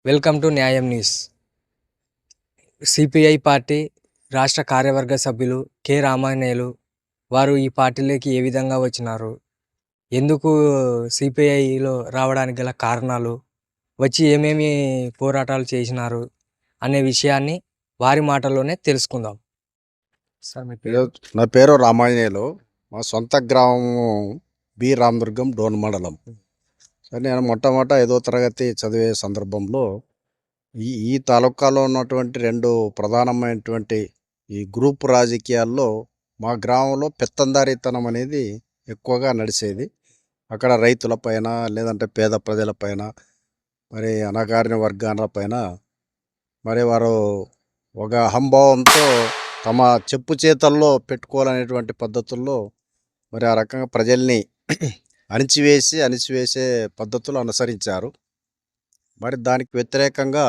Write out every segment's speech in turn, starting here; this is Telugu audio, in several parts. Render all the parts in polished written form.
వెల్కమ్ టు న్యాయం న్యూస్. సిపిఐ పార్టీ రాష్ట్ర కార్యవర్గ సభ్యులు కె రామాంజనేయులు వారు ఈ పార్టీలోకి ఏ విధంగా వచ్చినారు, ఎందుకు సిపిఐలో రావడానికి గల కారణాలు, వచ్చి ఏమేమి పోరాటాలు చేసినారు అనే విషయాన్ని వారి మాటల్లోనే తెలుసుకుందాం. సార్ మీ పేరు? నా పేరు రామాంజనేయులు. మా సొంత గ్రామము బి రామదుర్గం డోన్ మండలం. సరే, నేను మొట్టమొదట 5వ తరగతి చదివే సందర్భంలో ఈ తాలూకాలో ఉన్నటువంటి రెండు ప్రధానమైనటువంటి ఈ గ్రూప్ రాజకీయాల్లో మా గ్రామంలో పెత్తందారీతనం అనేది ఎక్కువగా నడిచేది. అక్కడ రైతులపైన, లేదంటే పేద ప్రజలపైన, మరి అణగారిన వర్గాలపైన మరి వారు ఒక అహంభావంతో తమ చెప్పు చేతల్లో పెట్టుకోవాలనేటువంటి పద్ధతుల్లో మరి ఆ రకంగా ప్రజల్ని అణిచివేసే పద్ధతులు అనుసరించారు. మరి దానికి వ్యతిరేకంగా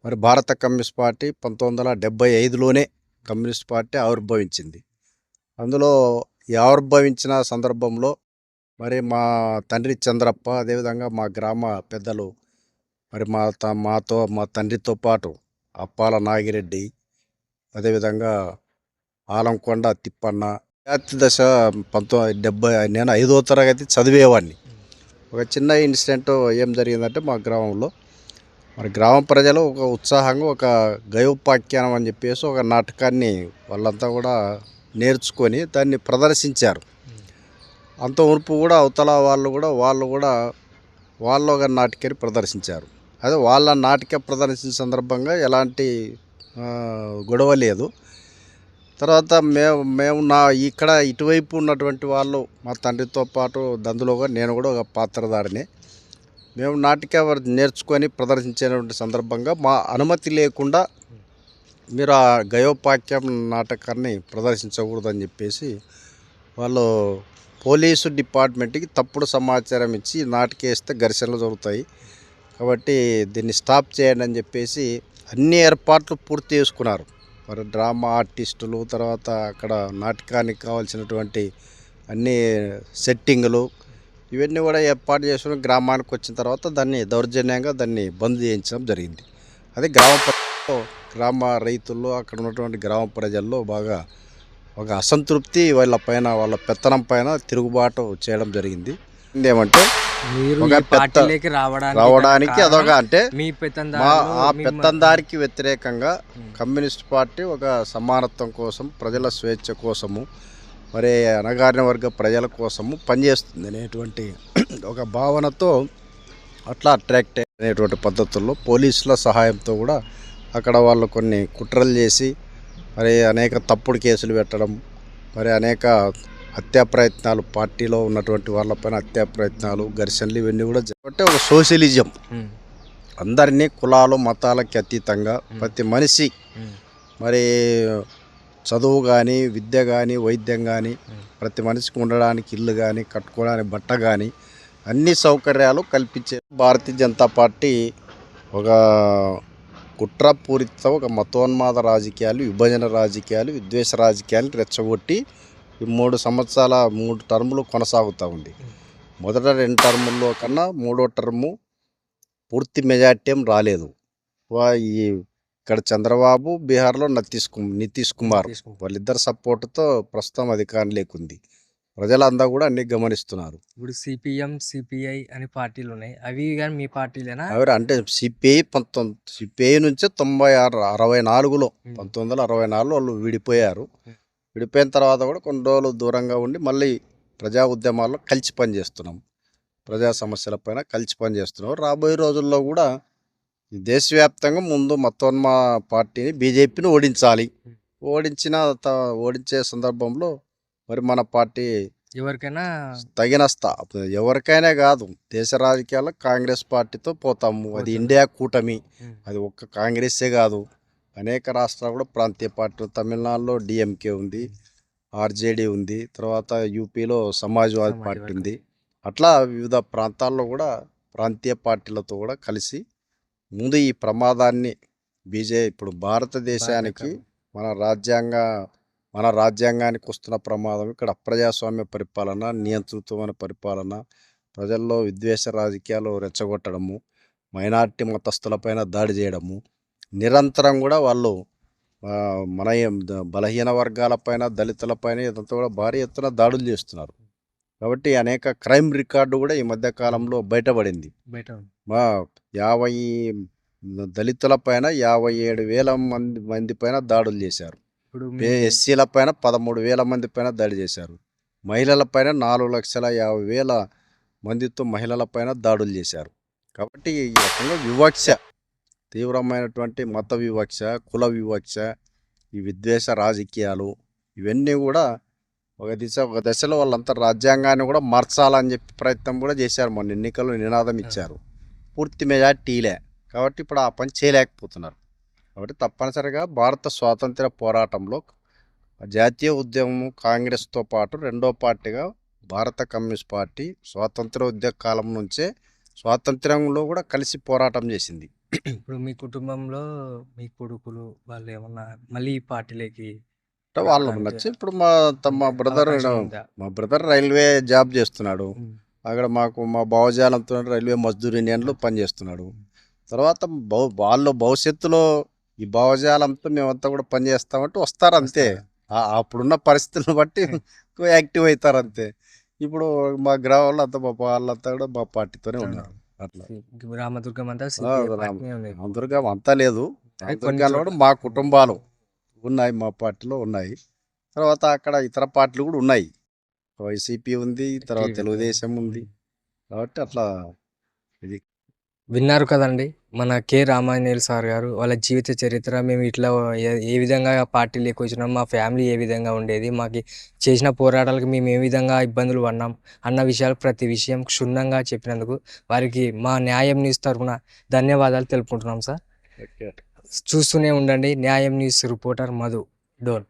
మరి భారత కమ్యూనిస్ట్ పార్టీ 1975లోనే కమ్యూనిస్ట్ పార్టీ ఆవిర్భవించింది. అందులో ఈ ఆవిర్భవించిన సందర్భంలో మరి మా తండ్రి చంద్రప్ప, అదేవిధంగా మా గ్రామ పెద్దలు, మరి మా తండ్రితో పాటు అప్పాల నాగిరెడ్డి, అదేవిధంగా ఆలంకొండ తిప్పన్న, విద్యార్థి దశ 1970 నేను 5వ తరగతి చదివేవాడిని. ఒక చిన్న ఇన్సిడెంట్ ఏం జరిగిందంటే, మా గ్రామంలో మరి గ్రామ ప్రజలు ఒక ఉత్సాహంగా ఒక గయోపాఖ్యానం అని చెప్పేసి ఒక నాటకాన్ని వాళ్ళంతా కూడా నేర్చుకొని దాన్ని ప్రదర్శించారు. అంత ఉరుపు కూడా అవతల వాళ్ళు కూడా వాళ్ళు ఒక నాటికని ప్రదర్శించారు. అదే వాళ్ళ నాటిక ప్రదర్శించిన సందర్భంగా ఎలాంటి గొడవ లేదు. తర్వాత మేము ఇక్కడ ఇటువైపు ఉన్నటువంటి వాళ్ళు, మా తండ్రితో పాటు దందులోగా నేను కూడా ఒక పాత్రధారిని. మేము నాటిక నేర్చుకొని ప్రదర్శించేటువంటి సందర్భంగా మా అనుమతి లేకుండా మీరు ఆ గయోపాఖ్యం నాటకాన్ని ప్రదర్శించకూడదని చెప్పేసి వాళ్ళు పోలీసు డిపార్ట్మెంట్కి తప్పుడు సమాచారం ఇచ్చి నాటకేస్తే ఘర్షణలు జరుగుతాయి, కాబట్టి దీన్ని స్టాప్ చేయండి అని చెప్పేసి అన్ని ఏర్పాట్లు పూర్తి చేసుకున్నారు. మరి డ్రామా ఆర్టిస్టులు, తర్వాత అక్కడ నాటకానికి కావాల్సినటువంటి అన్ని సెట్టింగులు ఇవన్నీ కూడా ఏర్పాటు చేసుకుని గ్రామానికి వచ్చిన తర్వాత దాన్ని దౌర్జన్యంగా బంద్ చేయించడం జరిగింది. అదే గ్రామ రైతుల్లో, అక్కడ ఉన్నటువంటి గ్రామ ప్రజల్లో బాగా ఒక అసంతృప్తి, వాళ్ళ పెత్తనం పైన తిరుగుబాటు చేయడం జరిగింది. ఏమంటే రావడానికి అదొక అంటే ఆ పెత్తందారికి వ్యతిరేకంగా కమ్యూనిస్ట్ పార్టీ ఒక సమానత్వం కోసం, ప్రజల స్వేచ్ఛ కోసము, మరి అణగారిన వర్గ ప్రజల కోసము పనిచేస్తుంది అనేటువంటి ఒక భావనతో అట్లా అట్రాక్ట్ అనేటువంటి పద్ధతుల్లో పోలీసుల సహాయంతో కూడా అక్కడ వాళ్ళు కొన్ని కుట్రలు చేసి మరి అనేక తప్పుడు కేసులు పెట్టడం, మరి అనేక హత్యా ప్రయత్నాలు, పార్టీలో ఉన్నటువంటి వాళ్ళపైన హత్యా ప్రయత్నాలు, ఘర్షణలు ఇవన్నీ కూడా అంటే ఒక సోషలిజం, అందరినీ కులాలు మతాలకి అతీతంగా ప్రతి మనిషి మరి చదువు కానీ, విద్య కానీ, వైద్యం కానీ, ప్రతి మనిషికి ఉండడానికి ఇల్లు కానీ, కట్టుకోవడానికి బట్ట కానీ అన్ని సౌకర్యాలు కల్పించే భారతీయ జనతా పార్టీ ఒక కుట్రపూరిత ఒక మతోన్మాద రాజకీయాలు, విభజన రాజకీయాలు, విద్వేష రాజకీయాలు రెచ్చగొట్టి ఈ 3 టర్ములు కొనసాగుతూ ఉంది. మొదట 2 టర్ముల్లో కన్నా 3వ టర్ము పూర్తి మెజార్టీ ఏం రాలేదు. ఇక్కడ చంద్రబాబు, బీహార్లో నితీష్ కుమార్ వాళ్ళిద్దరు సపోర్టుతో ప్రస్తుతం అధికారం లేకుంది. ప్రజలంతా కూడా అన్ని గమనిస్తున్నారు. ఇప్పుడు సిపిఎం, సిపిఐ అని పార్టీలు ఉన్నాయి, అవి కానీ మీ పార్టీలేనా? అవి అంటే సిపిఐ నుంచే 1964లో 1964లో వాళ్ళు విడిపోయారు. విడిపోయిన తర్వాత కూడా కొన్ని రోజులు దూరంగా ఉండి మళ్ళీ ప్రజా ఉద్యమాల్లో కలిసి పనిచేస్తున్నాం, ప్రజా సమస్యలపైన కలిసి పనిచేస్తున్నాం. రాబోయే రోజుల్లో కూడా దేశవ్యాప్తంగా ముందు మతోన్మా పార్టీని, బీజేపీని ఓడించాలి. ఓడించే సందర్భంలో మరి మన పార్టీ ఎవరికైనా ఎవరికైనా కాదు, దేశ రాజకీయాల్లో కాంగ్రెస్ పార్టీతో పోతాము. అది ఇండియా కూటమి, అది ఒక్క కాంగ్రెస్సే కాదు, అనేక రాష్ట్రాలు కూడా ప్రాంతీయ పార్టీలు. తమిళనాడులో డిఎంకే ఉంది, ఆర్జేడీ ఉంది, తర్వాత యూపీలో సమాజ్వాదీ పార్టీ ఉంది. అట్లా వివిధ ప్రాంతాల్లో కూడా ప్రాంతీయ పార్టీలతో కూడా కలిసి ముందు ఈ ప్రమాదాన్ని ఇప్పుడు భారతదేశానికి మన రాజ్యాంగానికి వస్తున్న ప్రమాదం, ఇక్కడ అప్రజాస్వామ్య పరిపాలన, నియంతృత్వమైన పరిపాలన, ప్రజల్లో విద్వేష రాజకీయాలు రెచ్చగొట్టడము, మైనారిటీ మతస్థులపైన దాడి చేయడము, నిరంతరం కూడా వాళ్ళు బలహీన వర్గాలపైన, దళితులపైన ఇదంతా కూడా భారీ ఎత్తున దాడులు చేస్తున్నారు. కాబట్టి అనేక క్రైమ్ రికార్డు కూడా ఈ మధ్య కాలంలో బయటపడింది. బయట మా 50 దళితుల పైన 57,000 మంది పైన దాడులు చేశారు. ఇప్పుడు ఎస్సీల పైన 13,000 మంది పైన దాడి చేశారు. మహిళల పైన 4,50,000 మందితో మహిళల పైన దాడులు చేశారు. కాబట్టి ఈ రకంగా వివక్ష, తీవ్రమైనటువంటి మత వివక్ష, కుల వివక్ష, ఈ విద్వేష రాజకీయాలు ఇవన్నీ కూడా ఒక దశలో వాళ్ళంతా రాజ్యాంగాన్ని కూడా మార్చాలని చెప్పి ప్రయత్నం కూడా చేశారు. మొన్న ఎన్నికల్లో నినాదం ఇచ్చారు. పూర్తి మెజార్టీలే కాబట్టి ఇప్పుడు ఆ పని చేయలేకపోతున్నారు. కాబట్టి తప్పనిసరిగా భారత స్వాతంత్ర పోరాటంలో జాతీయ ఉద్యమం కాంగ్రెస్తో పాటు రెండో పార్టీగా భారత కమ్యూనిస్ట్ పార్టీ స్వాతంత్ర ఉద్యమ కాలం నుంచే స్వాతంత్ర్యంలో కూడా కలిసి పోరాటం చేసింది. ఇప్పుడు మీ కుటుంబంలో మీ కొడుకులు వాళ్ళు ఏమన్నా మళ్ళీ ఈ పార్టీలోకి అంటే వాళ్ళు రావడానికి నచ్చి ఇప్పుడు మా బ్రదర్ అవకాశం ఉందా? రైల్వే జాబ్ చేస్తున్నాడు. అక్కడ మా భావజాలంతో రైల్వే మజ్దూర్ యూనియన్లో పనిచేస్తున్నాడు. తర్వాత వాళ్ళు భవిష్యత్తులో ఈ భావజాలంతో మేమంతా కూడా పనిచేస్తామంటే వస్తారు అంతే. అప్పుడున్న పరిస్థితులను బట్టి యాక్టివ్ అవుతారు అంతే. ఇప్పుడు మా గ్రామంలో అంతా మా వాళ్ళంతా కూడా మా పార్టీతోనే ఉన్నారు. అట్లా రామదుర్గం అంతా CPI పార్టీనే ఉంది. రామదుర్గం అంతా లేదు. అదే కొన్ని రామదుర్గంలో కూడా మా కుటుంబాలు ఉన్నాయి, మా పార్టీలో ఉన్నాయి. తర్వాత అక్కడ ఇతర పార్టీలు కూడా ఉన్నాయి. వైసీపీ ఉంది, తర్వాత తెలుగుదేశం ఉంది. కాబట్టి అట్లా ఇది విన్నారు కదండి మన కె రామాంజనేయులు సార్ గారు వాళ్ళ జీవిత చరిత్ర. మేము ఇట్లా ఏ విధంగా పార్టీలోకి వచ్చినాం, మా ఫ్యామిలీ ఏ విధంగా ఉండేది, మాకు చేసిన పోరాటాలకు మేము ఏ విధంగా ఇబ్బందులు పడినాం అన్న విషయాలు ప్రతి విషయం క్షుణ్ణంగా చెప్పినందుకు వారికి మా న్యాయం న్యూస్ తరఫున ధన్యవాదాలు తెలుపుకుంటున్నాం సార్. చూస్తూనే ఉండండి న్యాయం న్యూస్ రిపోర్టర్ మధు డోన్.